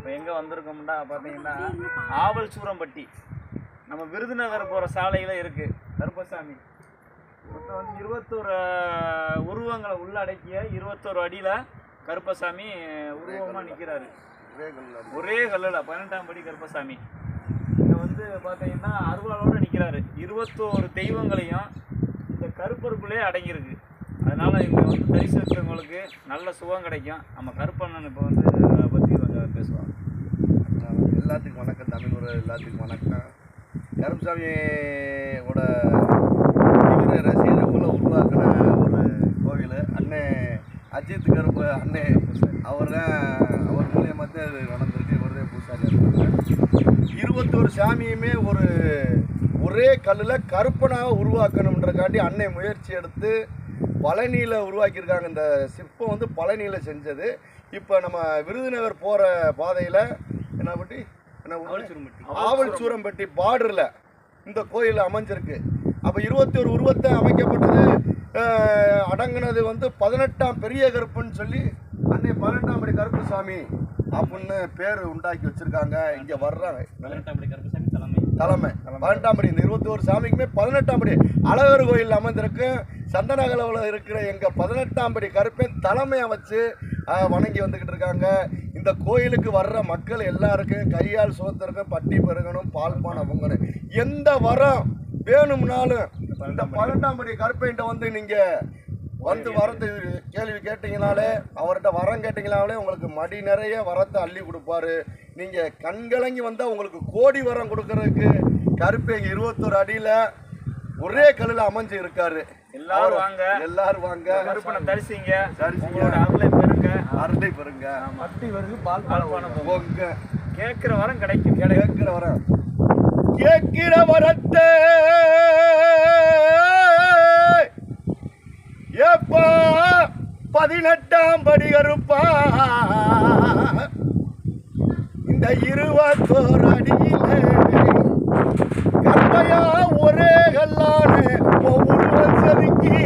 இப்போ எங்கே வந்திருக்கோம்னா பார்த்தீங்கன்னா ஆவல் சூரம்பட்டி நம்ம விருதுநகர் போகிற சாலையில் இருக்குது கருப்பசாமி. மொத்தம் வந்து 21 உருவங்களை உள்ளடக்கிய 21 அடியில் கருப்பசாமி உருவமாக நிற்கிறாரு. ஒரே கல்லில் 18ஆம் படி கருப்பசாமி. இங்கே வந்து பார்த்தீங்கன்னா அருவாளோடு நிற்கிறாரு. 21 தெய்வங்களையும் இந்த கருப்பருக்குள்ளே அடங்கியிருக்கு. அதனால் இங்கே வந்து தரிசித்தவங்களுக்கு நல்ல சுகம் கிடைக்கும். நம்ம கருப்பண்ணன் இப்போ வந்து அதை பற்றி கொஞ்சம் பேசுவாங்க. எல்லாத்துக்கும் வணக்கம். தமிழ் உறவு எல்லாத்துக்கும் வணக்கம். கருப்பசாமியோட தீவிர ரசிகர்களை உருவாக்கின ஒரு கோவில் அண்ணே அஜித் கருப்பு அண்ணே. அவர் மூலியமாக தான் இது நடந்திருக்கு. இவர் தான் பூசாரி இருக்காங்க. 21 சாமியுமே ஒரே கல்லில் கருப்பனாக உருவாக்கணுன்றக்காண்டி அன்னை முயற்சி எடுத்து பழனியில் உருவாக்கியிருக்காங்க. இந்த சிற்பம் வந்து பழனியில் செஞ்சது. இப்போ நம்ம விருதுநகர் போகிற பாதையில் ஆவல் சூரம்பட்டி பார்டரில் இந்த கோயில் அமைஞ்சிருக்கு. அப்போ 21 உருவத்தை அமைக்கப்பட்டது அடங்கினது வந்து 18ஆம் பெரிய கருப்புன்னு சொல்லி அன்னை 18ஆம் படி கருப்புசாமி அப்படின்னு பேர் உண்டாக்கி வச்சுருக்காங்க. இங்கே வர்றாங்க 18ஆம் படி கருப்புசாமி தலைமை 18ஆம் படி. இந்த 21 சாமிக்குமே 18ஆம் படி அழகர் கோயில் அமைந்திருக்கு. சந்தனகலவில் இருக்கிற எங்கள் 18ஆம் படி கருப்பேன் தலைமையை வச்சு வணங்கி வந்துக்கிட்டு இருக்காங்க. இந்த கோயிலுக்கு வர்ற மக்கள் எல்லாருக்கும் கையால் சுகத்திற்கும் பட்டி பெருகணும், பால்பானை பொங்கணும், எந்த வரம் வேணும்னாலும் இந்த 18ஆம் படி கருப்பைன்ட்ட வந்து நீங்கள் வந்து வரத்து கேள்வி கேட்டீங்கனாலே, அவர்கிட்ட வரம் கேட்டீங்கனாலே உங்களுக்கு மடி நிறைய வரத்தை அள்ளி கொடுப்பாரு. நீங்கள் கண்கலங்கி வந்தால் உங்களுக்கு கோடி வரம் கொடுக்கறதுக்கு கருப்பை 21 அடியில் ஒரே கல்லில் அமைஞ்சு இருக்காரு. எல்லாரும் வாங்க கருப்பனை தரிசிங்க. அருளை பெறுங்க. பட்டி வருது, பால்பானை பொங்க. கேட்கிற வரம் கிடைக்கும். கேட்கிற வரத்தை ஏப்பா 18ஆம் படி கருப்பா இந்த 21 அடியிலே கற்பையா ஒரே கல்லான ஒவ்வொரு செதுக்கி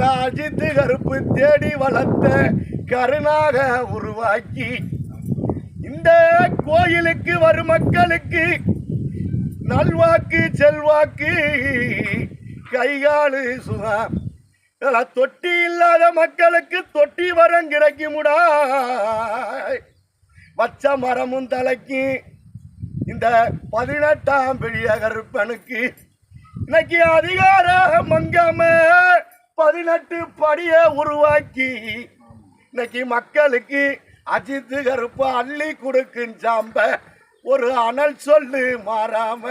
அஜித்து கருப்பு தேடி வளர்த்த கருணாக உருவாக்கி இந்த கோயிலுக்கு வரும் மக்களுக்கு நல்வாக்கு செல்வாக்கு கைகாலு சுகம் தொட்டி இல்லாத மக்களுக்கு தொட்டி வரம் கிடைக்குமுடா. வச்ச மரமும் தலைக்கு இந்த 18ஆம் பெரிய கருப்பனுக்கு இன்னைக்கு அதிகாரம் மங்காம 18 படியை உருவாக்கி இன்னைக்கு மக்களுக்கு அஜித்து கருப்பு அள்ளி கொடுக்கும் சாம்ப ஒரு அனல் சொல்லு மாறாம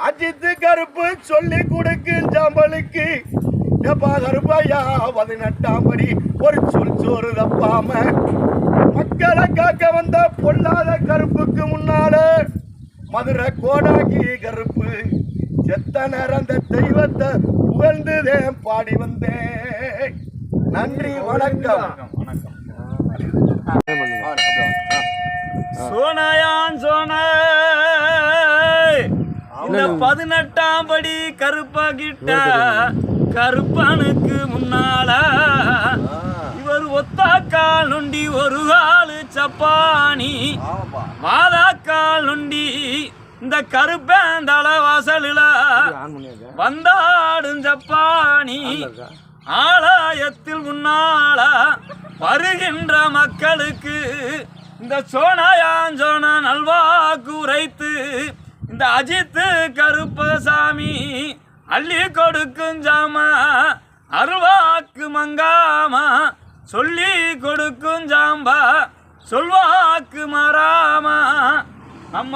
அஜித்து கருப்பு சொல்லி கொடுக்கும் சாம்பலுக்கு எப்பா கருப்பையா 18ஆம் படி ஒரு சோறு தப்பாம மக்களை காக்க வந்த பொல்லாத கருப்புக்கு முன்னால மதுரை கோடாக்கி கருப்பு செத்த நேரம் தெய்வத்தை புகழ்ந்துதேன் பாடி வந்தேன். நன்றி, வணக்கம். சோனாயான் சோனா இந்த 18ஆம் படி கருப்பாகிட்ட கருப்பனுக்கு முன்னால இவர் ஒத்தாக்கால் நொண்டி ஒரு காலு சப்பானி மாதாக்கால் நொண்டி இந்த கருப்பேந்தள வாசலில் வந்தாடும் சப்பானி ஆலயத்தில் முன்னால வருகின்ற மக்களுக்கு இந்த சோனாயான் சோனா நல்வாக்கு உரைத்து இந்த அஜித்து கருப்பசாமி அள்ளி கொடுக்கும் ஜாமா அருவாக்கு மங்காமா சொல்லி கொடுக்கும் ஜாம்பா சொல்வாக்கு மாறாமா நம்ம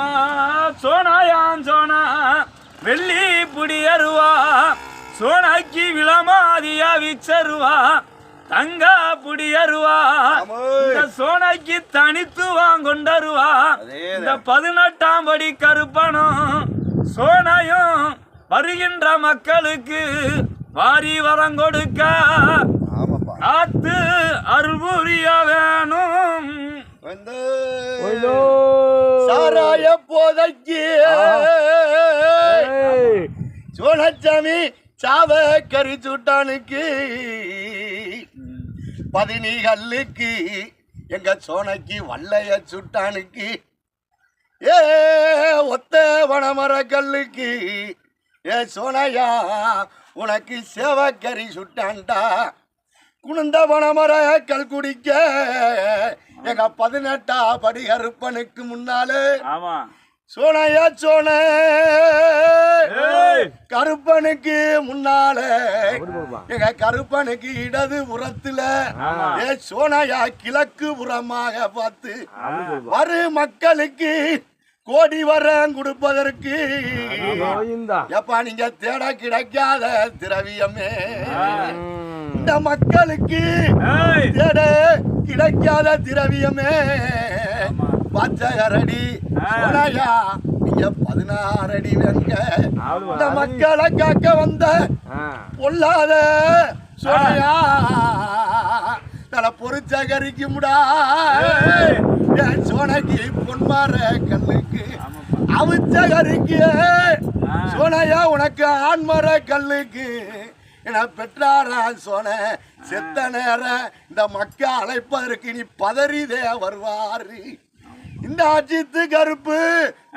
சோனாயான் சோனா வெள்ளி புடி அருவா சோனாக்கி விளமாதியா விச்சருவா தங்க புடி அருவா இந்த சோனாக்கி தனித்து வாங்கொண்டருவா இந்த 18ஆம் படி கருப்பனும் சோனையும் வருகின்ற மக்களுக்கு வாரி வரம் கொடுக்க காத்து அருள் புரிய வேணும். சாராய போதைக்கு சோனச்சாமி சாவ கறி சுட்டானுக்கு 14 கல்லுக்கு எங்க சோனைக்கு வல்லைய சுட்டானுக்கு ஏ ஒத்த வனமர கல்லுக்கு ஏ சோனையா உனக்கு சேவக்கறி சுட்டான்டா குணந்த வனமர கல் குடிக்க எங்க 18 படி கருப்பனுக்கு முன்னாலே ஆமா சோனையா சோனை கருப்பனுக்கு முன்னாலே எங்க கருப்பனுக்கு இடது புறத்துல ஏ சோனையா கிழக்கு புறமாக பார்த்து வரு மக்களுக்கு கோடி வரம் கொடுப்பதற்கு எப்பா நீங்க தேட கிடைக்காத திரவியமே இந்த மக்களுக்கு தேட கிடைக்காத திரவியமே பச்சகரடி சோனையா நீங்க 16 அடி வெங்க இந்த மக்களை காக்க வந்த பொல்லாத சோனையா தல பொறிச்சகரிக்கு முடா சோனைக்கு பொன்மார கல்லுக்கு அவிச்சகரிக்கு சோனையா உனக்கு ஆண்மர கல்லுக்கு என பெற்றாரா சோன செத்த நேரம் இந்த மக்கள் அழைப்பதற்கு நீ பதறிதே வருவாரு இந்த அஜித்து கருப்பு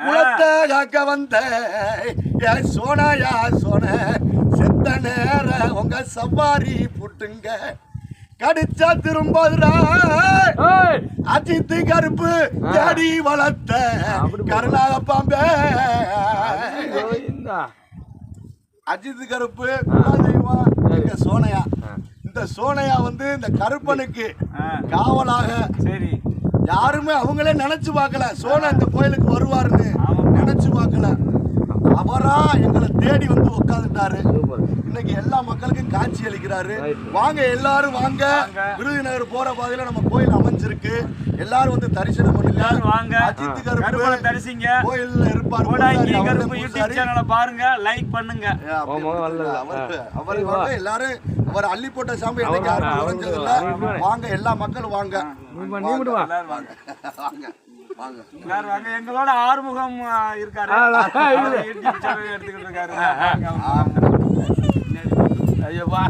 குலத்தை காக்க வந்த என் சோனையா சோன செத்த நேர உங்க சவாரி புட்டுங்க கடிச்சா திரும்பதுரா அஜித்து கருப்பு தேடி வளர்த்த கருணாக பாம்பே அஜித் கருப்பு குலதெய்வம் எங்க சோனையா இந்த சோனையா வந்து இந்த கருப்பனுக்கு காவலாக சரி யாருமே அவங்களே நினைச்சு பார்க்கல சோனை இந்த கோயிலுக்கு வருவாருன்னு நினைச்சு பார்க்கல அவரா எங்களை தேடி வந்து உட்காந்துட்டாரு இன்னைக்கு எல்லா மக்களுக்கும் காட்சி அளிக்கிறாரு வாங்க எல்லாரும் வாங்க விருதுநகர் போற பாதையில நம்ம கோயில் அமைஞ்சிருக்கு எல்லாரும் வந்து தரிசனம் பண்ணுங்க வாங்க அஜித் கருப்பு தரிசிங்க கோயில்ல இருப்பார் கருப்பு யூடியூப் சேனலை பாருங்க லைக் பண்ணுங்க அவர் வாங்க எல்லாரும் அவர் அள்ளி போட்ட சாமி எனக்கு யாரும் உறைஞ்சது இல்ல வாங்க எல்லா மக்களும் வாங்க வாங்க வாங்க வாங்க எங்களோட ஆறுமுகம் இருக்காரு யூடியூப் சேனல் எடுத்துக்கிட்டு இருக்காரு ஐயோ வா